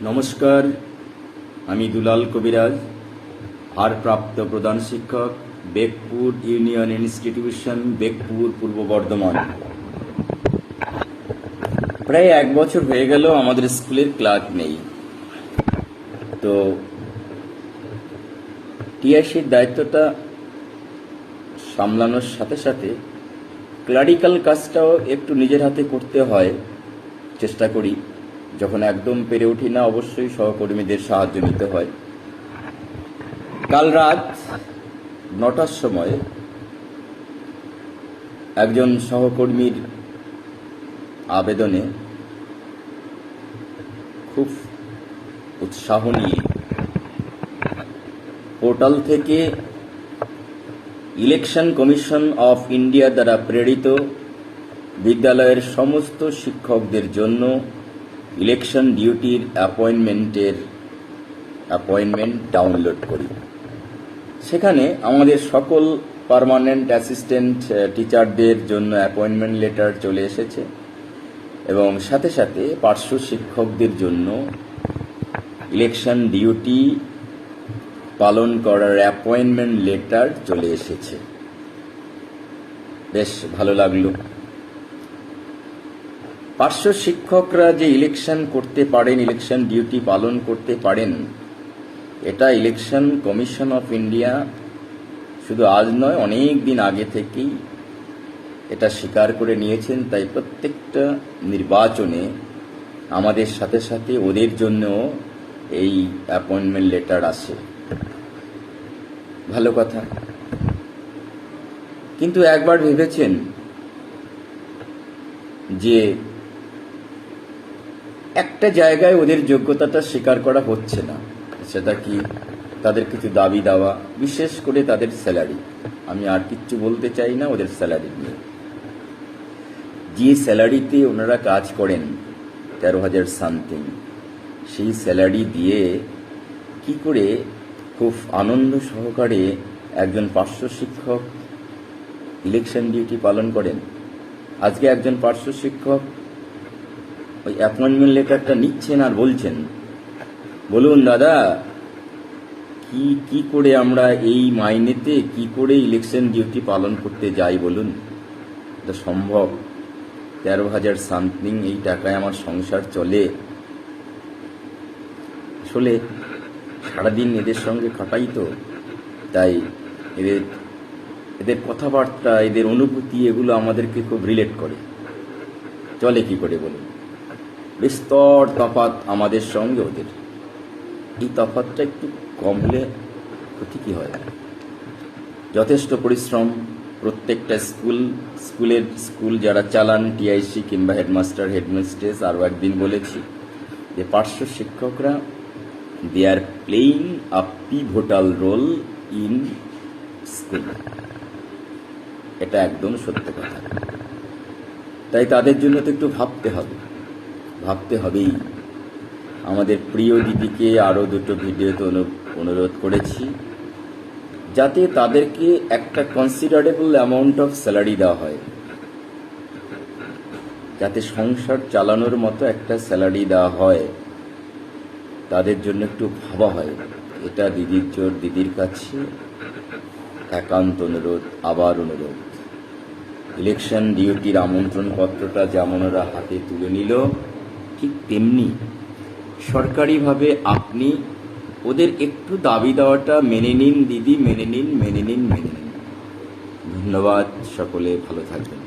নমস্কার, আমি দুলাল কবিরাজ, ভারপ্রাপ্ত প্রধান শিক্ষক, বেগপুর ইউনিয়ন ইনস্টিটিউশন, বেগপুর, পূর্ব বর্ধমান। প্রায় 1 বছর হয়ে গেল আমাদের স্কুলের ক্লার্ক নেই। তো টিআইসির দায়িত্বটা সামলানোর সাথে সাথে ক্লারিক্যাল কাজটাও একটু নিজের হাতে করতে হয়, চেষ্টা করি। যখন একদম পেরে উঠি না, অবশ্যই সহকর্মীদের সাহায্য নিতে হয়। কাল রাত 9টার সময় একজন সহকর্মীর আবেদনে খুব উৎসাহ নিয়ে পোর্টাল থেকে ইলেকশন কমিশন অফ ইন্ডিয়া দ্বারা প্রেরিত বিদ্যালয়ের সমস্ত শিক্ষকদের জন্য ইলেকশন ডিউটির অ্যাপয়েন্টমেন্ট ডাউনলোড করি। সেখানে আমাদের সকল পার্মানেন্ট অ্যাসিস্ট্যান্ট টিচারদের জন্য অ্যাপয়েন্টমেন্ট লেটার চলে এসেছে এবং সাথে সাথে পার্শ্ব শিক্ষকদের জন্য ইলেকশন ডিউটি পালন করার অ্যাপয়েন্টমেন্ট লেটার চলে এসেছে। বেশ ভালো লাগলো। পার্শ্ব শিক্ষকরা যে ইলেকশন করতে পারেন, ইলেকশন ডিউটি পালন করতে পারেন, এটা ইলেকশন কমিশন অফ ইন্ডিয়া শুধু আজ নয়, অনেক দিন আগে থেকেই এটা স্বীকার করে নিয়েছেন। তাই প্রত্যেকটা নির্বাচনে আমাদের সাথে সাথে ওদের জন্য এই অ্যাপয়েন্টমেন্ট লেটার আসে। ভালো কথা। কিন্তু একবার ভেবেছেন যে একটা জায়গায় ওদের যোগ্যতাটা স্বীকার করা হচ্ছে না, সেটা কি? তাদের কিছু দাবি দাওয়া, বিশেষ করে তাদের স্যালারি। আমি আর কিচ্ছু বলতে চাই না ওদের স্যালারি নিয়ে। যে স্যালারিতে ওনারা কাজ করেন 13,000 সামথিং, সেই স্যালারি দিয়ে কি করে খুব আনন্দ সহকারে একজন পার্শ্ব শিক্ষক ইলেকশন ডিউটি পালন করেন? আজকে একজন পার্শ্ব শিক্ষক ওই অ্যাপয়েন্টমেন্ট লেটারটা নিচ্ছেন আর বলছেন, বলুন দাদা, কি করে আমরা এই মাইনেতে কি করে ইলেকশন ডিউটি পালন করতে যাই বলুন? এটা সম্ভব? 13,000 সামথিং, এই টাকায় আমার সংসার চলে? আসলে সারাদিন এদের সঙ্গে কাটাই তো, তাই এদের কথাবার্তা, এদের অনুভূতি, এগুলো আমাদেরকে খুব রিলেট করে। চলে কি করে বলুন? বিস্তর তফাৎ আমাদের সঙ্গে ওদের। এই তফাৎটা একটু কম হলে ক্ষতি কি হয়? যথেষ্ট পরিশ্রম প্রত্যেকটা স্কুল যারা চালান, টিআইসি কিংবা হেডমাস্টার, হেডমিস্ট্রেস। আরও একদিন বলেছি যে পার্শ্ব শিক্ষকরা they are playing a pivotal role in school. এটা একদম সত্য কথা। তাই তাদের জন্য তো একটু ভাবতে হবেই। আমাদের প্রিয় দিদিকে আরও 2টো ভিডিওতে অনুরোধ করেছি যাতে তাদেরকে একটা কনসিডারেবল অ্যামাউন্ট অফ স্যালারি দেওয়া হয়, যাতে সংসার চালানোর মতো একটা স্যালারি দেওয়া হয়। তাদের জন্য একটু ভাবা হয়। এটা দিদির কাছে একান্ত অনুরোধ, আবার অনুরোধ। ইলেকশন ডিউটির আমন্ত্রণ পত্রটা যেমন ওরা হাতে তুলে নিল, ঠিক তেমনি সরকারিভাবে আপনি ওদের একটু দাবি দেওয়াটা মেনে নিন দিদি, মেনে নিন। ধন্যবাদ, সকলে ভালো থাকবেন।